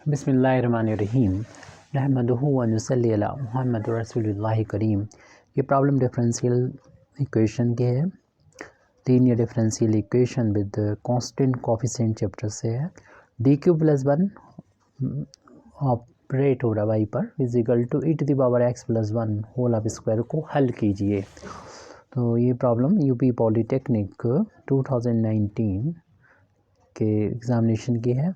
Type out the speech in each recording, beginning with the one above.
बिस्मिल्लाहिर्रहमानिर्रहीम नहमदुहु व नुसल्ली अला मुहम्मद रसूलुल्लाह करीम। ये प्रॉब्लम डिफरेंशियल इक्वेशन के है। Linear differential equation with constant coefficient chapter से है। D Q plus one operate हो रहा वाई पर equal to E to the power X plus one whole of square को हल कीजिए। तो ये प्रॉब्लम यूपी पॉलीटेक्निक 2019 के एग्ज़ामिनेशन की है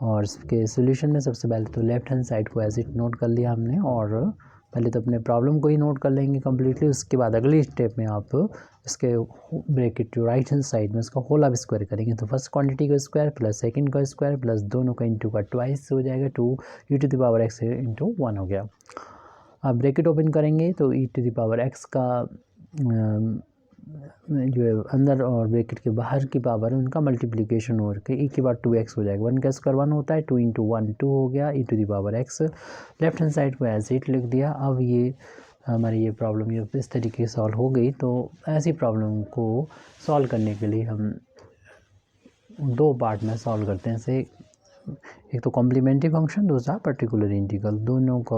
और इसके सोल्यूशन में सबसे पहले तो लेफ़्ट हैंड साइड को एज इट नोट कर लिया हमने और पहले तो अपने प्रॉब्लम को ही नोट कर लेंगे कम्प्लीटली। उसके बाद अगले स्टेप में आप इसके ब्रैकेट जो राइट हैंड साइड में इसका होल ऑफ स्क्वायर करेंगे। तो फर्स्ट क्वांटिटी का स्क्वायर प्लस सेकंड का स्क्वायर प्लस दोनों का इंटू का ट्वाइस हो जाएगा, 2 e to the power x into 1 हो गया। अब ब्रैकेट ओपन करेंगे तो e to the power x का जो है अंदर और ब्रैकेट के बाहर की पावर है उनका मल्टीप्लिकेशन हो के ई के बाद 2x हो जाएगा। 1 का स्क्वायर 1 होता है, 2 इंटू 1 2 हो गया, e to the power x. Left hand side को एज इट लिख दिया। अब ये हमारी ये प्रॉब्लम ये इस तरीके से सॉल्व हो गई। तो ऐसी प्रॉब्लम को सॉल्व करने के लिए हम दो पार्ट में सॉल्व करते हैं। जैसे एक तो कॉम्प्लीमेंट्री फंक्शन, दूसरा पर्टिकुलर इंटीग्रल, दोनों को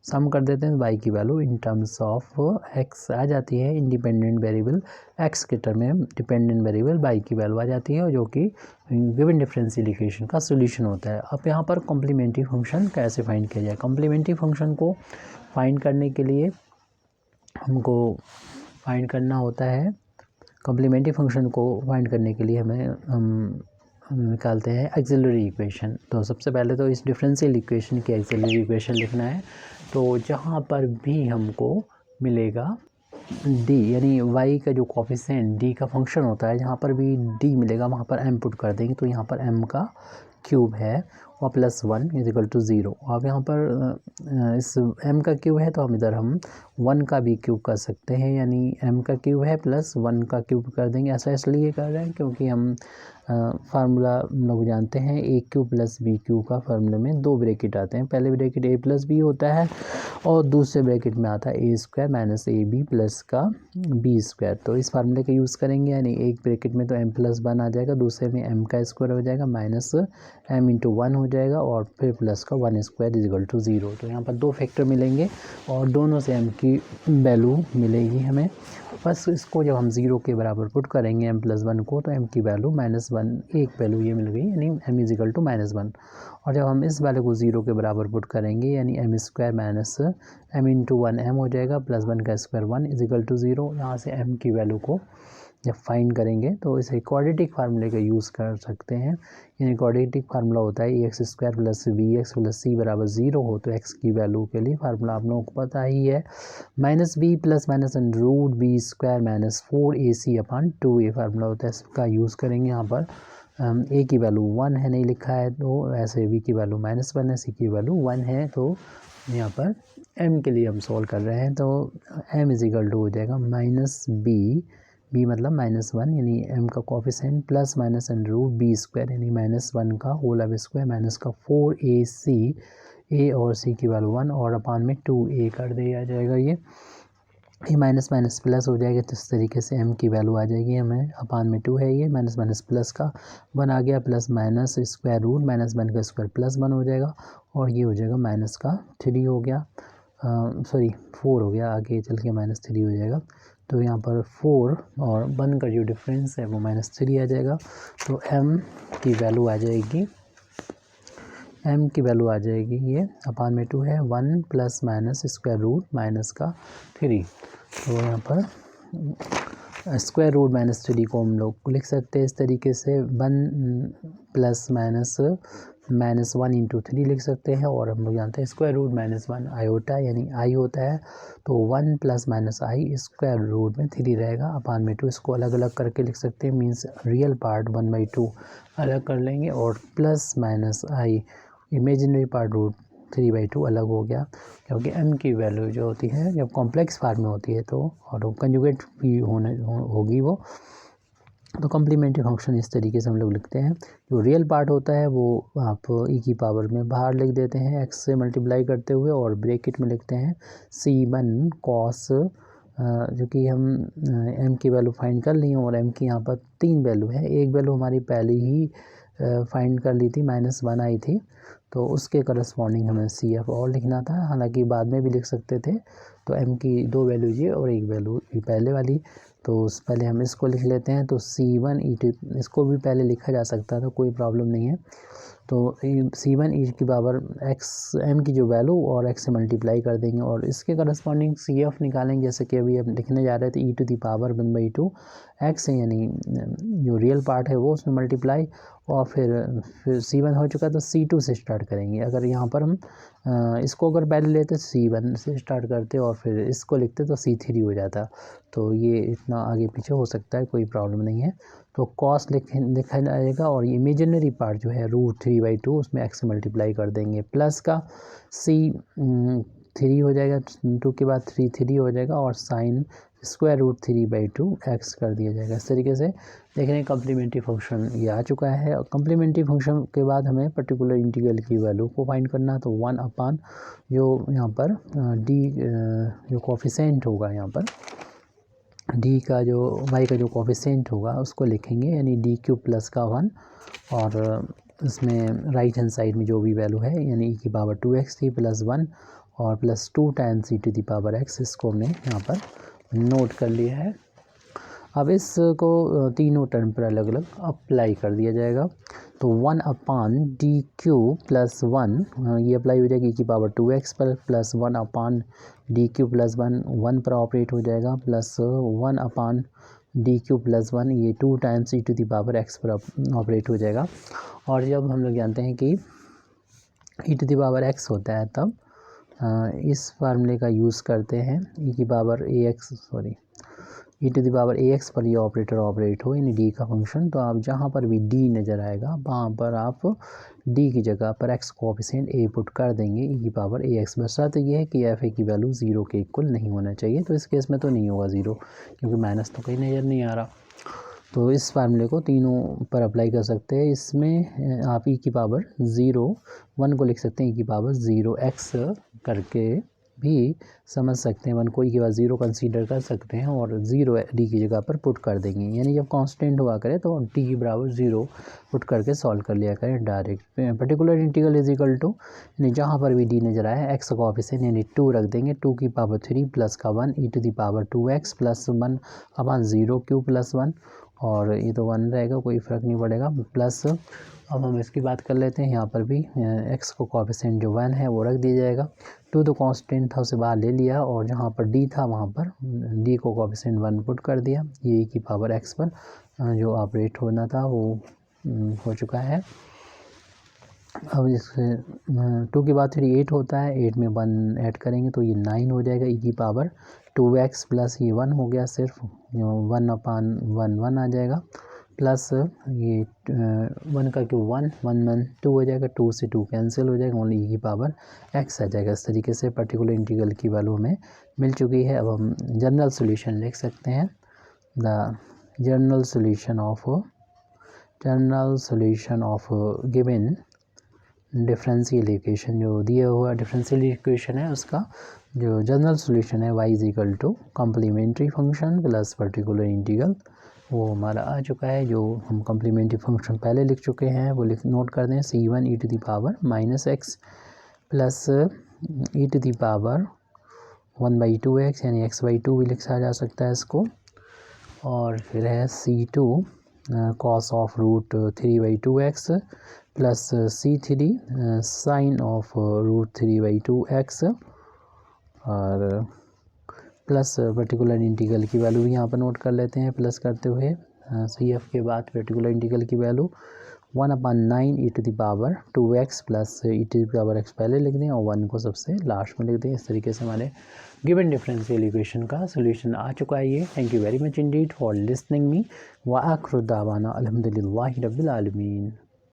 सम कर देते हैं। y की value in terms of x आ जाती है, इंडिपेंडेंट वेरिएबल x के टर्म में डिपेंडेंट वेरिएबल y की वैल्यू आ जाती है जो कि गिवन डिफरेंशियल इक्वेशन का सोल्यूशन होता है। अब यहाँ पर कॉम्प्लीमेंट्री फंक्शन कैसे फाइंड किया जाए। कॉम्प्लीमेंट्री फंक्शन को फाइंड करने के लिए हमको फाइंड करना होता है, कॉम्प्लीमेंट्री फंक्शन को फाइंड करने के लिए हम निकालते हैं एक्सिलरी इक्वेशन। तो सबसे पहले तो इस डिफरेंशियल इक्वेशन की एक्सिलरी इक्वेशन लिखना है। तो जहाँ पर भी हमको मिलेगा डी यानी y का जो कोफिशिएंट d का फंक्शन होता है, जहाँ पर भी d मिलेगा वहाँ पर m पुट कर देंगे। तो यहाँ पर m का क्यूब है और प्लस 1 इजिकल टू 0। अब यहाँ पर इस m का क्यूब है तो हम इधर हम 1 का भी क्यूब कर सकते हैं, यानी m का क्यूब है प्लस 1 का क्यूब कर देंगे। ऐसा इसलिए कर रहे हैं क्योंकि हम फार्मूला लोग जानते हैं ए क्यूब प्लस बी क्यूब का फार्मूले में दो ब्रैकेट आते हैं। पहले ब्रैकेट a प्लस बी होता है और दूसरे ब्रैकेट में आता है a square minus a b plus का बी स्क्वायर। तो इस फार्मूले का यूज़ करेंगे, यानी एक ब्रैकेट में तो m प्लस 1 आ जाएगा, दूसरे में m का स्क्वायर हो जाएगा माइनस m इंटू 1 हो जाएगा और फिर प्लस का 1 स्क्वायर इजिकल टू 0। तो यहाँ पर दो फैक्टर मिलेंगे और दोनों से m की वैल्यू मिलेगी हमें। बस इसको जब हम 0 के बराबर पुट करेंगे m प्लस 1 को, तो m की वैल्यू -1 एक वैल्यू ये मिल गई, यानी m इजिकल टू -1। और जब हम इस वैल्यू को 0 के बराबर पुट करेंगे यानी m square minus m into 1 m हो जाएगा, प्लस 1 का स्क्वायर 1 इजिकल टू 0। यहाँ से m की वैल्यू को जब फाइंड करेंगे तो इसे क्वाड्रेटिक फार्मूले का यूज़ कर सकते हैं। यानी क्वाड्रेटिक फार्मूला होता है a x square plus b x plus c बराबर 0 हो तो x की वैल्यू के लिए फार्मूला आप लोगों को पता ही है, minus B plus minus root B square minus 4ac upon 2a formula होता है। इसका यूज़ करेंगे। यहाँ पर a की वैल्यू 1 है, नहीं लिखा है, तो ऐसे b की वैल्यू -1 है, c की वैल्यू 1 है। तो यहाँ पर m के लिए हम सॉल्व कर रहे हैं। तो m इजिकल टू हो जाएगा माइनस बी मतलब -1 यानी m का coefficient plus minus root B square यानी -1 का होल ऑफ स्क्वायर माइनस का 4ac, a और c की वैल्यू 1 और अपान में 2a कर दिया जाएगा। ये माइनस माइनस प्लस हो जाएगा। तो इस तरीके से m की वैल्यू आ जाएगी हमें, अपान में 2 है, ये माइनस माइनस प्लस का 1 आ गया, प्लस माइनस स्क्वायर रूट -1 का स्क्वायर प्लस 1 हो जाएगा और ये हो जाएगा माइनस का 3 हो गया, सॉरी 4 हो गया, आगे चल के -3 हो जाएगा। तो यहाँ पर 4 और 1 का जो डिफरेंस है वो -3 आ जाएगा। तो m की वैल्यू आ जाएगी, m की वैल्यू आ जाएगी ये अपान में 2 है, 1 plus minus square root minus का 3। तो यहाँ पर स्क्वायर रूट -3 को हम लोग लिख सकते हैं इस तरीके से, 1 प्लस माइनस 1 इंटू 3 लिख सकते हैं। और हम लोग जानते हैं स्क्वायर रूट -1 आयोटा यानी i होता है, तो 1 plus minus i square root में 3 रहेगा अपान में 2। इसको अलग अलग करके लिख सकते हैं, मीन्स रियल पार्ट 1/2 अलग कर लेंगे और plus minus i imaginary part root 3/2 अलग हो गया, क्योंकि m की वैल्यू जो होती है जब कॉम्प्लेक्स फॉर्म में होती है तो और कंजुगेट भी होगी वो। तो कॉम्प्लीमेंट्री फंक्शन इस तरीके से हम लोग लिखते हैं। जो रियल पार्ट होता है वो आप e की पावर में बाहर लिख देते हैं x से मल्टीप्लाई करते हुए और ब्रैकेट में लिखते हैं c1 cos, जो कि हम m की वैल्यू फाइंड कर ली और m की यहाँ पर 3 वैल्यू है। एक वैल्यू हमारी पहले ही फाइंड कर ली थी, -1 आई थी, तो उसके करस्पॉन्डिंग हमें सी एफ और लिखना था, हालांकि बाद में भी लिख सकते थे। तो एम की 2 वैल्यू ये और 1 वैल्यू पहले वाली, तो पहले हम इसको लिख लेते हैं। तो C1 e2, इसको भी पहले लिखा जा सकता था, कोई प्रॉब्लम नहीं है। तो C1 e की पावर x m की जो वैल्यू और x से मल्टीप्लाई कर देंगे और इसके करस्पॉन्डिंग CF निकालेंगे, जैसे कि अभी हम लिखने जा रहे थे e⁻1/2 x है, यानी जो रियल पार्ट है वो उसमें मल्टीप्लाई, और फिर C1 हो चुका तो C2 से स्टार्ट करेंगे। अगर यहाँ पर हम इसको अगर पहले लेते C1 से स्टार्ट करते और फिर इसको लिखते तो C3 हो जाता। तो ये इतना आगे पीछे हो सकता है, कोई प्रॉब्लम नहीं है। तो कॉस लिखा जाएगा और ये इमेजिनरी पार्ट जो है √3/2 उसमें x से मल्टीप्लाई कर देंगे, प्लस का C3 हो जाएगा, 2 के बाद 3 हो जाएगा और साइन √3/2 x कर दिया जाएगा। इस तरीके से देख रहे हैं कम्प्लीमेंट्री फंक्शन ये आ चुका है। और कम्प्लीमेंट्री फंक्शन के बाद हमें पर्टिकुलर इंटीग्रल की वैल्यू को फाइंड करना, तो 1 जो यहाँ पर d जो कोफिशिएंट होगा, यहाँ पर d का जो y का जो कोफिशिएंट होगा उसको लिखेंगे, यानी d³ प्लस का 1, और इसमें राइट हैंड साइड में जो भी वैल्यू है यानी e⁻2x थी प्लस 1 और प्लस 2 टाइम्स e⁻x, इसको हमने यहाँ पर नोट कर लिया है। अब इसको तीनों टर्म पर अलग अलग अप्लाई कर दिया जाएगा। तो 1/d³ प्लस 1 ये अप्लाई हो जाएगी e⁻2x पर, प्लस 1/d³ प्लस 1 पर ऑपरेट हो जाएगा, प्लस 1/d³ प्लस 1 ये 2 टाइम्स e⁻x पर ऑपरेट हो जाएगा। और जब हम लोग जानते हैं कि e⁻x होता है तब इस फार्मूले का यूज़ करते हैं e⁻ax पर ये ऑपरेटर ऑपरेट हो, यानी d का फंक्शन। तो आप जहाँ पर भी d नज़र आएगा वहाँ पर आप d की जगह पर x कोएफिशिएंट a पुट कर देंगे e⁻ax, बस शर्त ये है कि f a की वैल्यू 0 के इक्वल नहीं होना चाहिए। तो इस केस में तो नहीं होगा 0, क्योंकि माइनस तो कहीं नज़र नहीं आ रहा। तो इस फार्मूले को तीनों पर अप्लाई कर सकते हैं। इसमें आप e⁻0 को लिख सकते हैं e⁻0x करके भी समझ सकते हैं। 1 को e⁻0 कंसीडर कर सकते हैं और 0 d की जगह पर पुट कर देंगे, यानी जब कांस्टेंट हुआ करे तो t=0 पुट करके सॉल्व कर लिया करें direct. Particular integral is equal to, यानी जहाँ पर भी d नज़र आए x का कोएफिशिएंट यानी 2 रख देंगे, 2³ प्लस का 1 e⁻2x प्लस 1/0³ प्लस 1, और ये तो 1 रहेगा, कोई फ़र्क नहीं पड़ेगा, प्लस अब हम इसकी बात कर लेते हैं। यहाँ पर भी x को कोएफिशिएंट जो 1 है वो रख दिया जाएगा। 2 तो कांस्टेंट था उसे बाहर ले लिया और जहाँ पर d था वहाँ पर d को कोएफिशिएंट 1 पुट कर दिया। ये e⁻x पर जो ऑपरेट होना था वो हो चुका है। अब इससे 2 के बाद 3 8 होता है, 8 में 1 ऐड करेंगे तो ये 9 हो जाएगा। e⁻2x प्लस ये 1 हो गया, सिर्फ 1/1 आ जाएगा, प्लस ये 1 का क्यों 1 2 हो जाएगा, 2 से 2 कैंसिल हो जाएगा, ओनली e⁻x आ जाएगा। इस तरीके से पर्टिकुलर इंटीग्रल की वैल्यू हमें मिल चुकी है। अब हम जनरल सॉल्यूशन लिख सकते हैं। The general solution of given differential equation, जो दिया हुआ डिफरेंशियल इक्वेशन है उसका जो जनरल सॉल्यूशन है y = complementary function plus particular integral, वो हमारा आ चुका है। जो हम कम्प्लीमेंट्री फंक्शन पहले लिख चुके हैं वो नोट कर दें। C1 e⁻−x प्लस e⁻1/2x यानी x/2 भी लिखा जा सकता है इसको, और फिर है C2 cos of √3/2x plus C3 sine of √3/2x, और प्लस पर्टिकुलर इंटीग्रल की वैल्यू भी यहाँ पर नोट कर लेते हैं प्लस करते हुए। CF के बाद पर्टिकुलर इंटीग्रल की वैल्यू 1/9 e⁻2x प्लस e⁻x पहले लिख दें और 1 को सबसे लास्ट में लिख दें। इस तरीके से हमारे गिवन डिफरेंशियल इक्वेशन का सोल्यूशन आ चुका है ये। Thank you very much Indeed for listening me व आखिर दावाना अल्हम्दुलिल्लाहि रब्बिल आलमीन।